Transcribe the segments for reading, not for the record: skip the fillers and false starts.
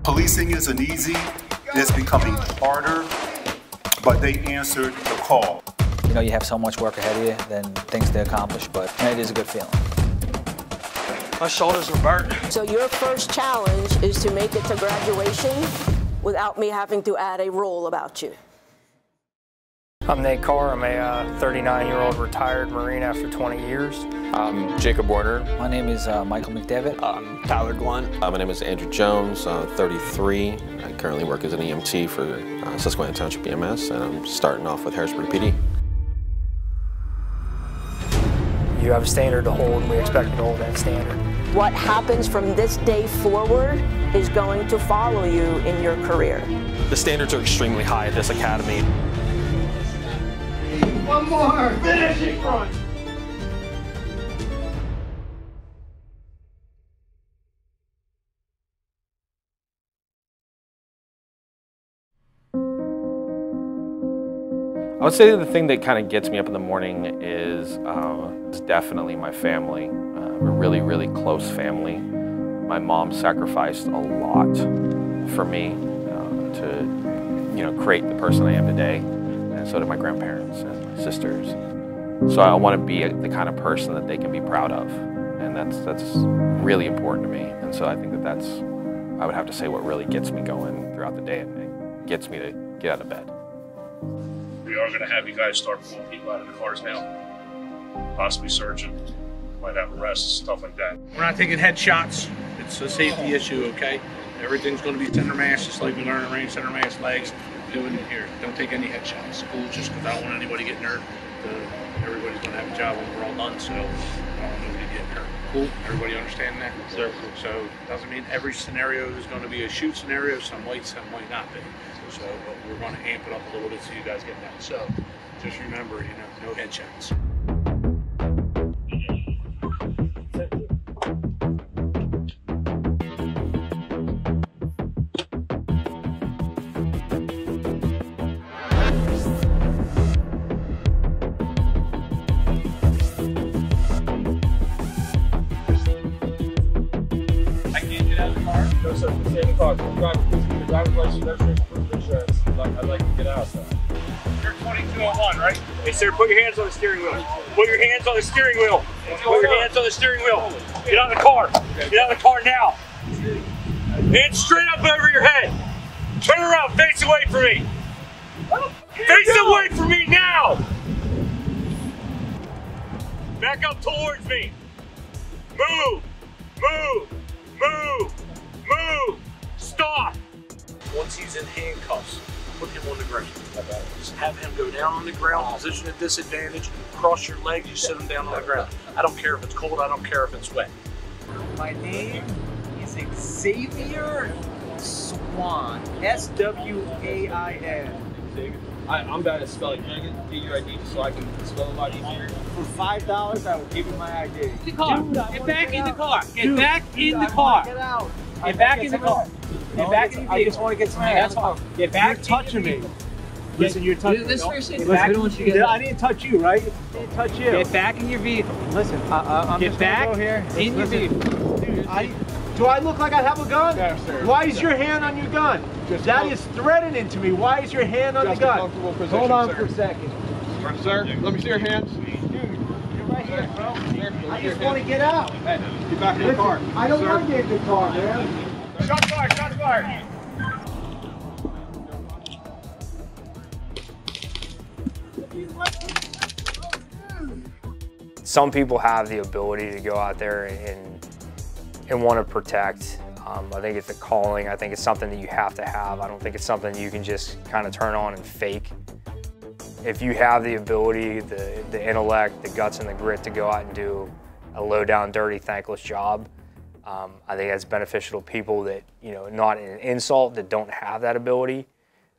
Policing isn't easy, it's becoming harder, but they answered the call. You know, you have so much work ahead of you, then things to accomplish, but it is a good feeling. My shoulders are burnt. So your first challenge is to make it to graduation without me having to add a rule about you. I'm Nathan Carr. I'm a 39-year-old retired Marine after 20 years. I'm Jakob Werner. My name is Michael McDevitt. I'm Tyler Glunt. My name is Andrew Jones, 33. I currently work as an EMT for Susquehanna Township EMS, and I'm starting off with Harrisburg PD. You have a standard to hold, and we expect you to hold that standard. What happens from this day forward is going to follow you in your career. The standards are extremely high at this academy. One more. Finish it, front. I would say the thing that kind of gets me up in the morning is definitely my family. We're really, really close family. My mom sacrificed a lot for me to, create the person I am today, and so did my grandparents and my sisters. So I want to be the kind of person that they can be proud of, and that's really important to me. And so I think I would have to say what really gets me going throughout the day and gets me to get out of bed. We are going to have you guys start pulling people out of the cars now, possibly searching, might have arrests, stuff like that. We're not taking headshots. It's a safety issue, okay? Everything's going to be center mass, just like we learned at range, center mass, legs. Doing it here. Don't take any headshots. Cool, just because I don't want anybody getting hurt. Everybody's going to have a job when we're all done, so I don't want nobody getting hurt. Cool? Everybody understand that? Sure. So doesn't mean every scenario is going to be a shoot scenario. Some might not be. So but we're going to amp it up a little bit so you guys get that. So just remember, no headshots. No, sir. Stay in the car. Driver's license, registration, proof of insurance. I'd like to get out, sir. You're 2201, right? Hey, sir, put your hands on the steering wheel. Put your hands on the steering wheel. Put your hands on the steering wheel. Get out of the car. Get out of the car now. Hands straight up over your head. Turn around. Face away from me. Face away from me now. Back up towards me. Move. Move. Move. Move! Stop! Once he's in handcuffs, put him on the ground. Just have him go down on the ground, position at disadvantage, cross your legs, you sit him down on the ground. I don't care if it's cold, I don't care if it's wet. My name is Xavier Swan. S-W-A-I-N. I'm bad at spelling. Can I get your ID so I can spell a lot easier? For $5, I will give you my ID. The car. Get back in the car. Get back in the car. Get out. Get back in the car. Get back in the I just want to get some hands. That's fine. Get back. You're touching me. Listen, you're touching me. I didn't touch you, right? I didn't touch you. Get back in your vehicle. Listen, I'm get just back go here. in your vehicle. Do I look like I have a gun? Yes, sir. Why is your hand on your gun? That is threatening to me. Why is your hand on the gun? Hold on for a second. Sir, let me see your hands. Dude, you're right here, bro. I just want to get out. Hey, get back in the car. I don't want to get in the car, man. Shots fired! Shots fired! Some people have the ability to go out there and want to protect. I think it's a calling. I think it's something that you have to have. I don't think it's something you can just kind of turn on and fake. If you have the ability, the intellect, the guts and the grit to go out and do a low down, dirty, thankless job, I think that's beneficial to people that, not an insult, that don't have that ability,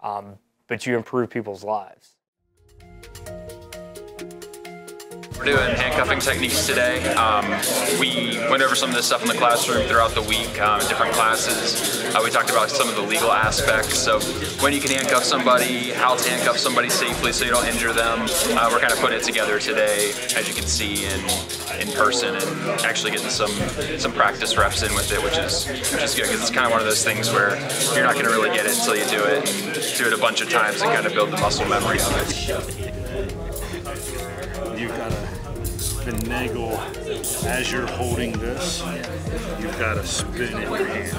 but you improve people's lives. We're doing handcuffing techniques today. We went over some of this stuff in the classroom throughout the week in different classes. We talked about some of the legal aspects of when you can handcuff somebody, how to handcuff somebody safely so you don't injure them. We're kind of putting it together today, as you can see, in person, and actually getting some practice reps in with it, which is good, because it's kind of one of those things where you're not going to really get it until you do it, and do it a bunch of times and kind of build the muscle memory of it. You've got to finagle as you're holding this. You've got to spin in your hand.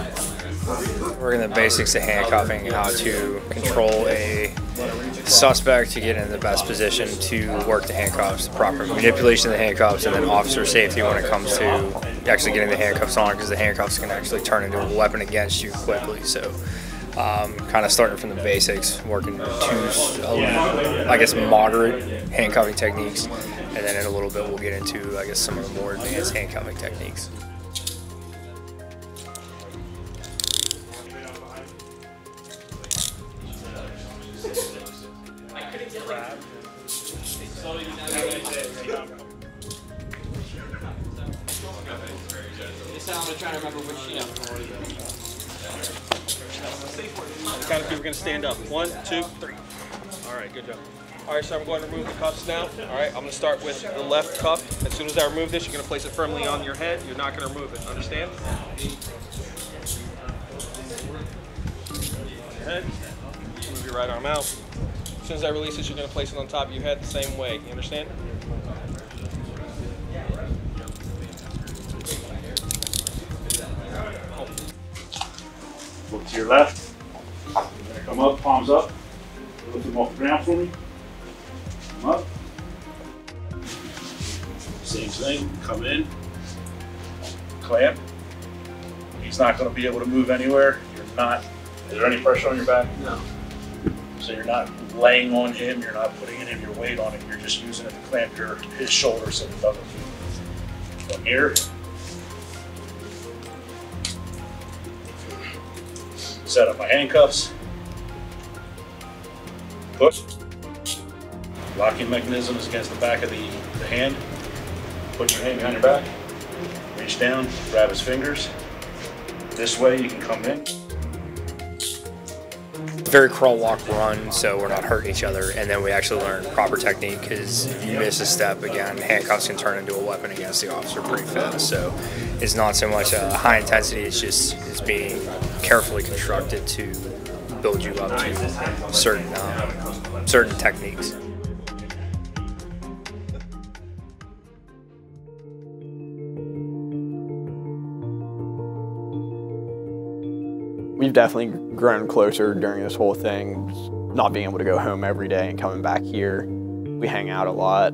We're in the basics of handcuffing, how to control a suspect to get in the best position to work the handcuffs, the proper manipulation of the handcuffs, and then officer safety when it comes to actually getting the handcuffs on, because the handcuffs can actually turn into a weapon against you quickly. So kind of starting from the basics, working two, I guess, moderate handcuffing techniques, and then in a little bit we'll get into, I guess, some of the more advanced handcuffing techniques. I'm trying to remember which, The count of two, we're going to stand up. 1, 2, 3. All right, good job. All right, so I'm going to remove the cuffs now. All right, I'm going to start with the left cuff. As soon as I remove this, you're going to place it firmly on your head. You're not going to remove it. Understand? On your head. Move your right arm out. As soon as I release this, you're going to place it on top of your head the same way. You understand? Look to your left. You're going to come up, palms up. Lift them off the ground for me. Come up. Same thing. Come in. Clamp. He's not going to be able to move anywhere. You're not. Is there any pressure on your back? No. So you're not laying on him. You're not putting any of your weight on him. You're just using it to clamp his shoulder so it doesn't move. From here. Set up my handcuffs. Push. Locking mechanism is against the back of the hand. Put your hand behind your back. Reach down, grab his fingers. This way you can come in. Very crawl, walk, run, so we're not hurting each other, and then we actually learn proper technique, because if you miss a step, again, handcuffs can turn into a weapon against the officer pretty fast. So it's not so much a high intensity, it's being carefully constructed to build you up to certain techniques. We've definitely grown closer during this whole thing, not being able to go home every day and coming back here. We hang out a lot,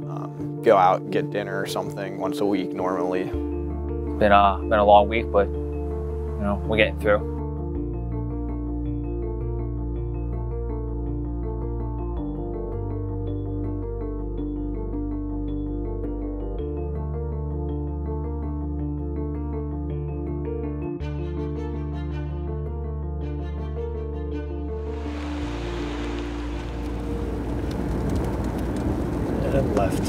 go out and get dinner or something once a week normally. Been a long week, but we're getting through. And left.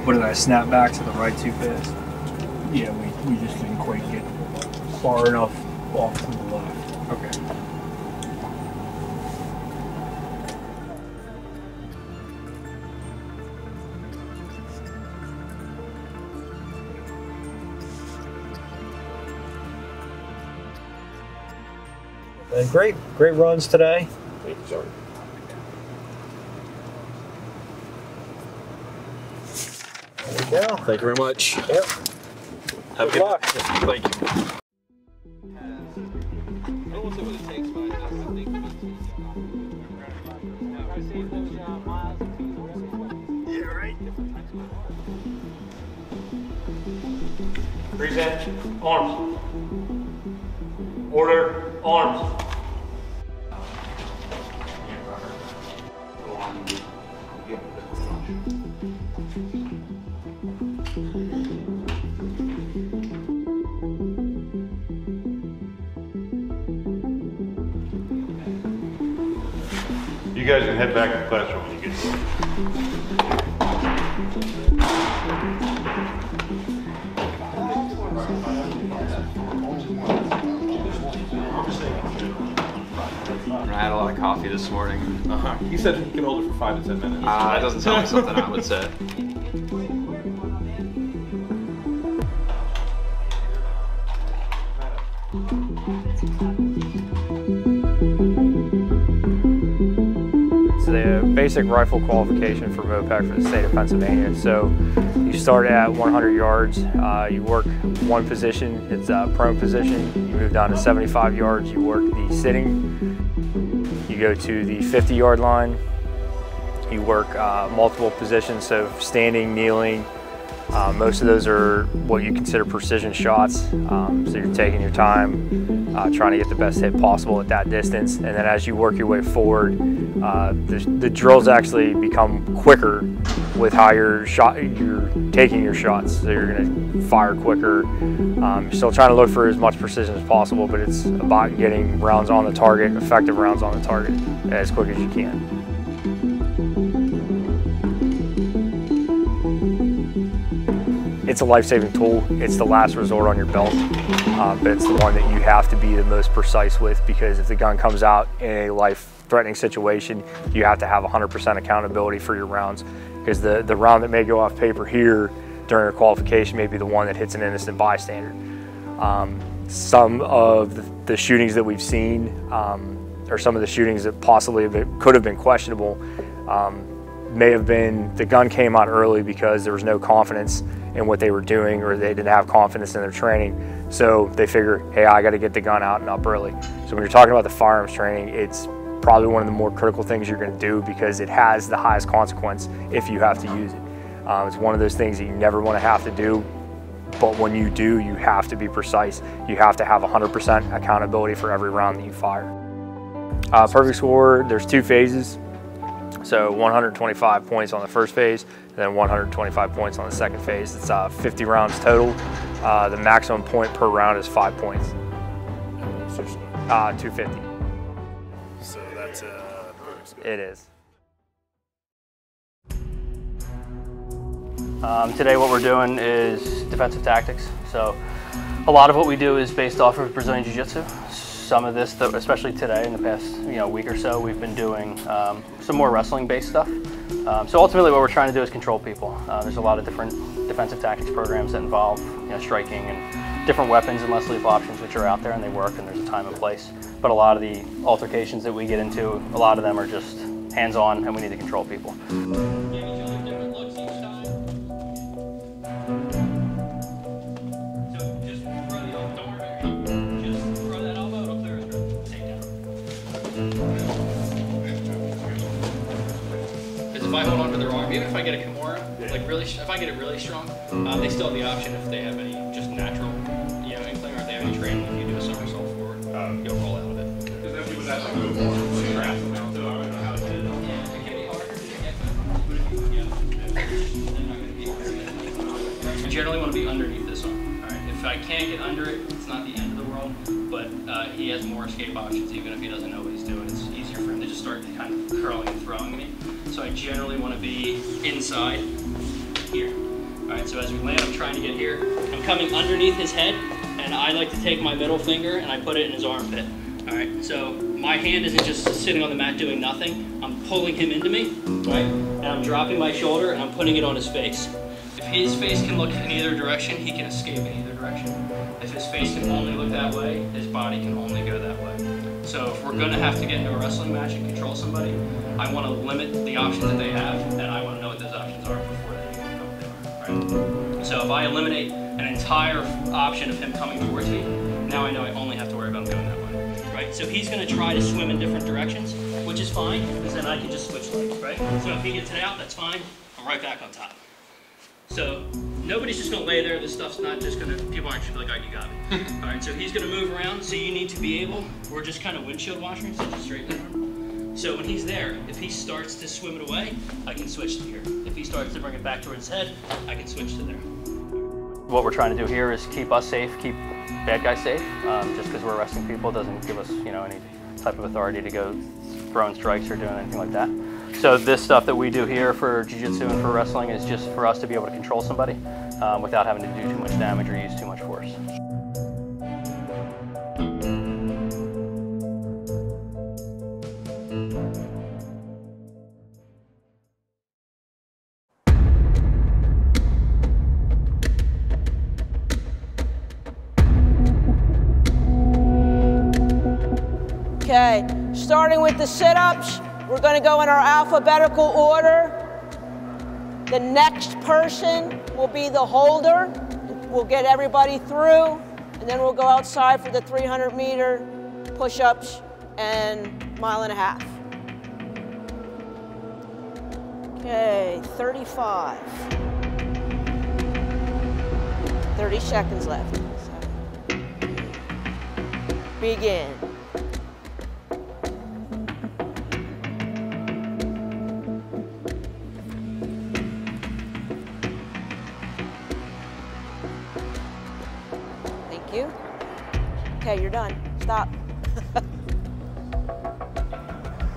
What did I snap back to the right too fast? Yeah, we just didn't quite get far enough off to the left. Okay. Great runs today. Thank you, sir. There we go. Thank you very much. Yep. Have a good luck. Thank you. Yeah, right. Present. Arms. Order. Arms. You guys can head back to the classroom when you get there. I had a lot of coffee this morning. He said he can hold it for 5 to 10 minutes. That doesn't sound like something I would say. It's the basic rifle qualification for MOPEC for the state of Pennsylvania. So you start at 100 yards, you work one position, it's a prone position. You move down to 75 yards, you work the sitting. You go to the 50-yard line, you work multiple positions, so standing, kneeling. Most of those are what you consider precision shots. So you're taking your time, trying to get the best hit possible at that distance. And then as you work your way forward, the drills actually become quicker with how you're taking your shots. So you're going to fire quicker. You're still trying to look for as much precision as possible, but it's about getting rounds on the target, effective rounds on the target, as quick as you can. It's a life-saving tool. It's the last resort on your belt, but it's the one that you have to be the most precise with, because if the gun comes out in a life-threatening situation, you have to have 100% accountability for your rounds, because the round that may go off paper here during a qualification may be the one that hits an innocent bystander. Some of the shootings that we've seen, or some of the shootings that possibly could have been questionable, may have been the gun came out early because there was no confidence in what they were doing, or they didn't have confidence in their training. So they figure, hey, I got to get the gun out and up early. So when you're talking about the firearms training, it's probably one of the more critical things you're going to do, because it has the highest consequence if you have to use it. It's one of those things that you never want to have to do, but when you do, you have to be precise. You have to have 100% accountability for every round that you fire. Perfect score, there's 2 phases. So 125 points on the first phase, and then 125 points on the second phase. It's 50 rounds total. The maximum point per round is 5 points. 250. So that's perfect score. It is. Today what we're doing is defensive tactics. So a lot of what we do is based off of Brazilian Jiu-Jitsu. Some of this, especially today, in the past week or so, we've been doing some more wrestling-based stuff. So ultimately, what we're trying to do is control people. There's a lot of different defensive tactics programs that involve striking and different weapons and less lethal options, which are out there and they work, and there's a time and place. But a lot of the altercations that we get into, a lot of them are just hands-on, and we need to control people. If I hold on to their arm, even if I get a Kimura, like really, if I get it really strong, they still have the option if they have any just natural, inkling, or if they have any training. If you do a somersault forward, you'll roll out of it. You generally want to be underneath this arm. All right. If I can't get under it, it's not the end of the world, but he has more escape options even if he doesn't know what he's doing. It's easier for him to just start kind of curling and throwing me. So I generally want to be inside here. All right, so as we land, I'm trying to get here. I'm coming underneath his head, and I like to take my middle finger and I put it in his armpit. All right, so my hand isn't just sitting on the mat doing nothing. I'm pulling him into me, right? And I'm dropping my shoulder and I'm putting it on his face. If his face can look in either direction, he can escape in either direction. If his face can only look that way, his body can only go that way. So if we're going to have to get into a wrestling match and control somebody, I want to limit the options that they have, and I want to know what those options are before they even know what they are. Right? So if I eliminate an entire option of him coming towards me, now I know I only have to worry about him going that way. Right? So he's going to try to swim in different directions, which is fine, because then I can just switch legs. Right? So if he gets it out, that's fine. I'm right back on top. So Nobody's just gonna lay there. This stuff's not just gonna, people aren't gonna be like, oh, you got me. All right, so he's gonna move around, so you need to be able, we're just kind of windshield washing, so just straighten the arm. So when he's there, if he starts to swim it away, I can switch to here. If he starts to bring it back towards his head, I can switch to there. What we're trying to do here is keep us safe, keep bad guys safe. Just because we're arresting people doesn't give us, you know, any type of authority to go throwing strikes or doing anything like that. So this stuff that we do here for jiu-jitsu and for wrestling is just for us to be able to control somebody without having to do too much damage or use too much force. Okay, starting with the sit-ups, we're going to go in our alphabetical order. The next person will be the holder. We'll get everybody through, and then we'll go outside for the 300-meter push-ups and 1.5 miles. Okay, 35. 30 seconds left. Begin. Okay, you're done. Stop.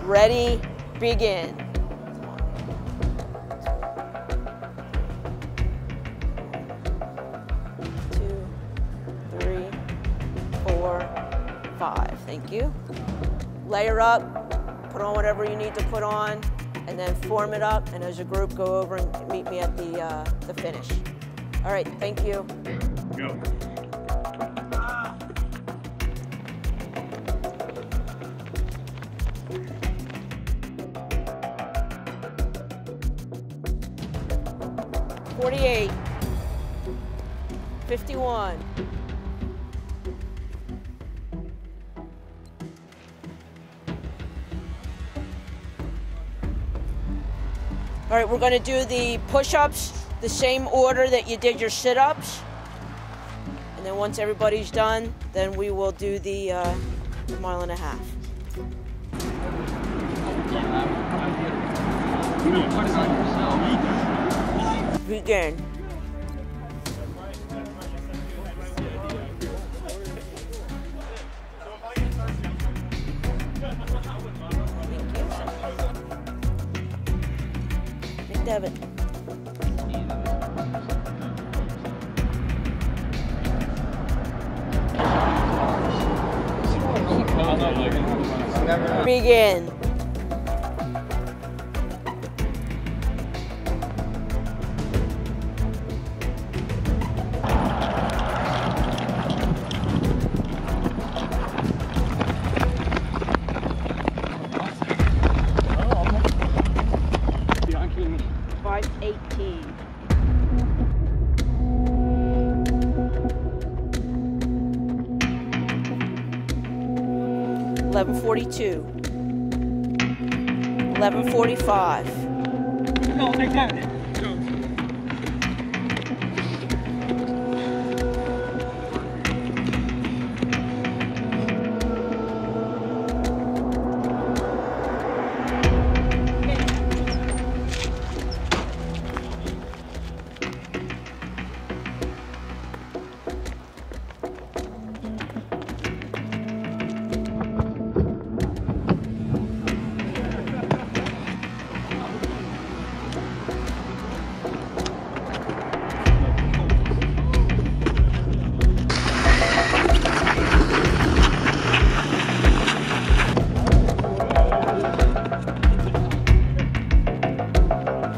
Ready, begin. 2, 3, 4, 5. Thank you. Layer up, put on whatever you need to put on, and then form it up, and as a group go over and meet me at the finish. All right, thank you. Go. $48, $51, all right, we're going to do the push-ups the same order that you did your sit-ups, and then once everybody's done, then we will do the 1.5 miles. Begin. McDevitt. Begin. $11.42, $11.45. No, take that.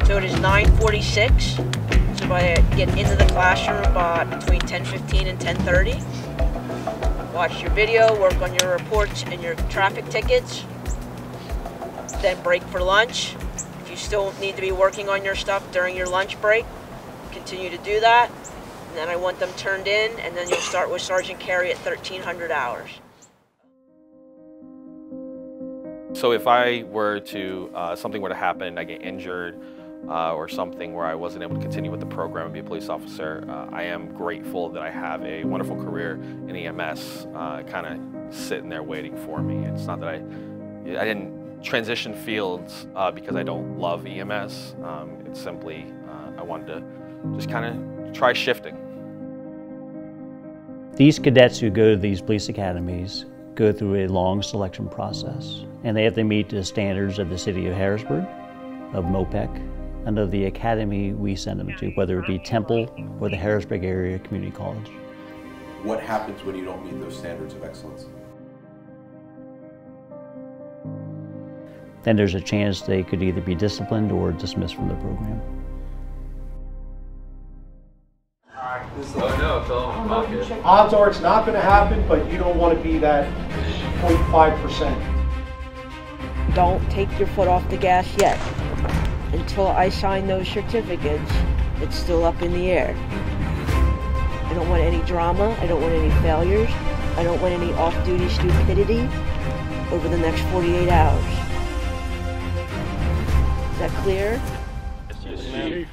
So it is 9:46. So I get into the classroom between 10:15 and 10:30. Watch your video, work on your reports and your traffic tickets. Then break for lunch. If you still need to be working on your stuff during your lunch break, continue to do that. And then I want them turned in, and then you'll start with Sergeant Carey at 1,300 hours. So if I were to, something were to happen, I get injured, or something where I wasn't able to continue with the program and be a police officer, I am grateful that I have a wonderful career in EMS kind of sitting there waiting for me. It's not that I didn't transition fields because I don't love EMS. It's simply I wanted to just kind of try shifting. These cadets who go to these police academies go through a long selection process, and they have to meet the standards of the City of Harrisburg, of MOPEC, and of the academy we send them to, whether it be Temple or the Harrisburg Area Community College. What happens when you don't meet those standards of excellence? Then there's a chance they could either be disciplined or dismissed from the program. Oh no, it's all in my pocket. Odds are it's not going to happen, but you don't want to be that 0.5%. Don't take your foot off the gas yet. Until I sign those certificates, it's still up in the air. I don't want any drama. I don't want any failures. I don't want any off-duty stupidity over the next 48 hours. Is that clear? Yes, Chief.